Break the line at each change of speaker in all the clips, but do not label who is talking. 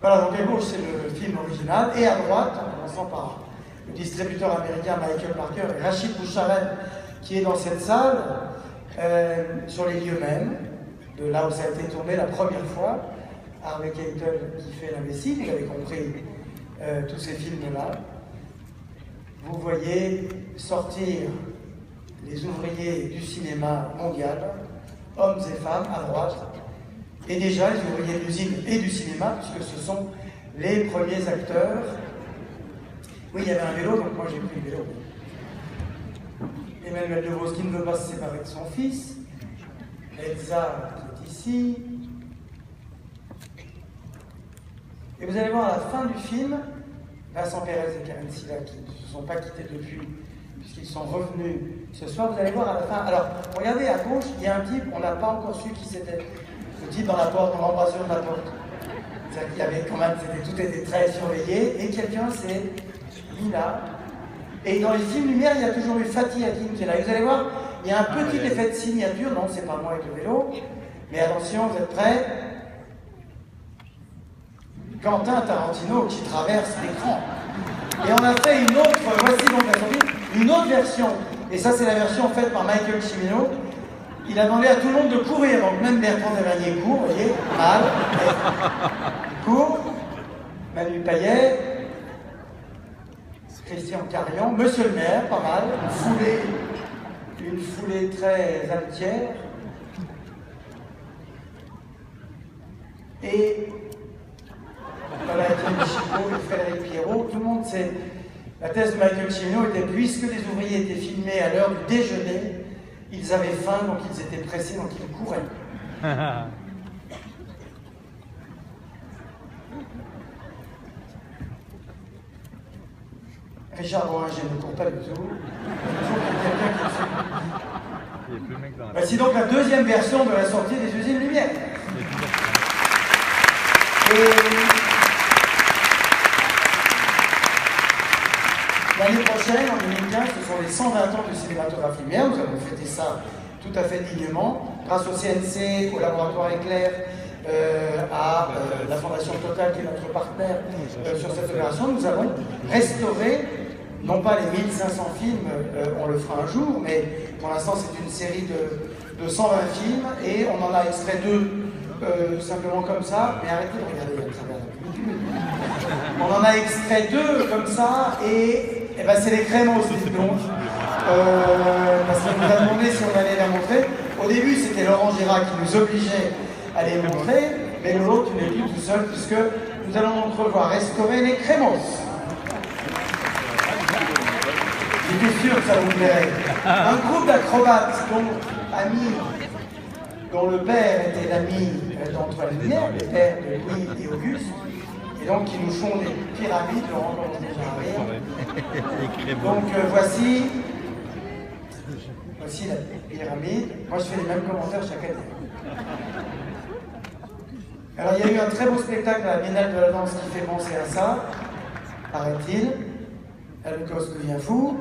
Voilà, donc à gauche c'est le film original, et à droite, en commençant par le distributeur américain Michael Parker et Rachid Boucharel, qui est dans cette salle, sur les lieux mêmes, de là où ça a été tourné la première fois. Harvey Keitel qui fait l'imbécile, vous avez compris tous ces films-là. Vous voyez sortir les ouvriers du cinéma mondial, hommes et femmes à droite, et déjà les ouvriers de l'usine et du cinéma, puisque ce sont les premiers acteurs. Oui, il y avait un vélo, donc moi j'ai pris le vélo. Emmanuel DeVos qui ne veut pas se séparer de son fils, Elsa qui est ici. Et vous allez voir à la fin du film, Vincent Pérez et Karen Silla qui ne se sont pas quittés depuis, puisqu'ils sont revenus ce soir, vous allez voir à la fin. Alors, regardez à gauche, il y a un type, on n'a pas encore su qui c'était. Le type dans la porte, dans l'embrasure de la porte. C'est-à-dire qu'il y avait quand même, tout était très surveillé, et quelqu'un, c'est Lina. Et dans les films Lumière, il y a toujours eu Fatih Akin qui est là. Et vous allez voir, il y a un petit effet de signature, non, c'est pas moi avec le vélo, mais attention, vous êtes prêts? Quentin Tarantino qui traverse l'écran. Et on a fait une autre, voici donc la sortie, une autre version. Et ça, c'est la version faite par Michael Cimino. Il a demandé à tout le monde de courir, donc même Bertrand Tavernier court, vous voyez, mal, court, Manu Payet, Christian Carion, Monsieur le maire, pas mal, une foulée très amitière. Et voilà, Étienne Chicot et Frédéric Pierrot, tout le monde sait. La thèse de Michael Cimino était, puisque les ouvriers étaient filmés à l'heure du déjeuner, ils avaient faim, donc ils étaient pressés, donc ils couraient. Richard Bohringer ne court pas du tout. Il faut qu'il y ait quelqu'un qui le suit. Voici donc la deuxième version de la sortie des usines Lumière. L'année prochaine, en 2015, ce sont les 120 ans du cinématographe Lumière. Nous avons fêté ça tout à fait dignement, grâce au CNC, au laboratoire Éclair, à la Fondation Total, qui est notre partenaire sur cette opération. Nous allons restaurer, non pas les 1500 films, on le fera un jour, mais pour l'instant c'est une série de 120 films, et on en a extrait 2 simplement comme ça, mais arrêtez de regarder à travers la publicité. On en a extrait 2 comme ça, et ben c'est les crémos, donc. Parce qu'on nous a demandé si on allait la montrer. Au début, c'était Laurent Gérard qui nous obligeait à les montrer, mais Lolo, tu n'es plus tout seul, puisque nous allons entrevoir restaurer les crémos. J'étais sûr que ça vous plairait. Un groupe d'acrobates dont le père était l'ami d'Antoine Lumière, le père de Louis et Auguste, et donc qui nous font des pyramides, Laurent commence déjà à rire. Donc voici la pyramide. Moi je fais les mêmes commentaires chaque année. Alors il y a eu un très beau spectacle à la Biennale de la danse qui fait penser à ça, paraît-il. Le gosse devient fou.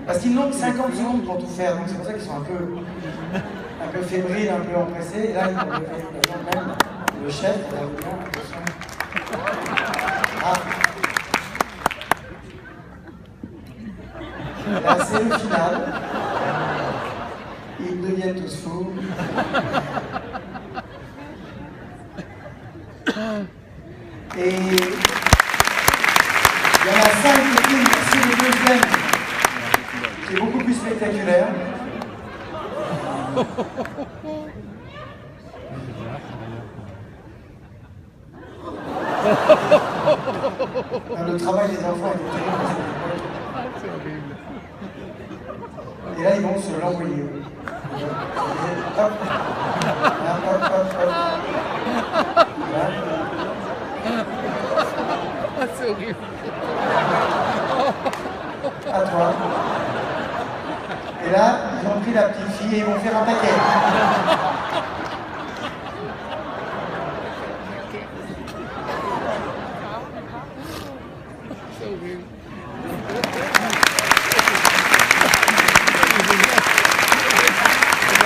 Parce qu'ils n'ont que 50 secondes pour tout faire, donc c'est pour ça qu'ils sont un peu fébriles, un peu empressés. Et là, ils vont même le chef, ah. Là, c'est le final. Ils deviennent tous fous. Et il y en a 5 films, c'est le deuxième, qui est beaucoup plus spectaculaire. Le travail des enfants est terrible. C'est horrible. Et là, ils vont se l'envoyer. Hop. Hop, hop, hop, hop. Là.
C'est horrible.
À toi. Et là, ils ont pris la petite fille et ils vont faire un paquet.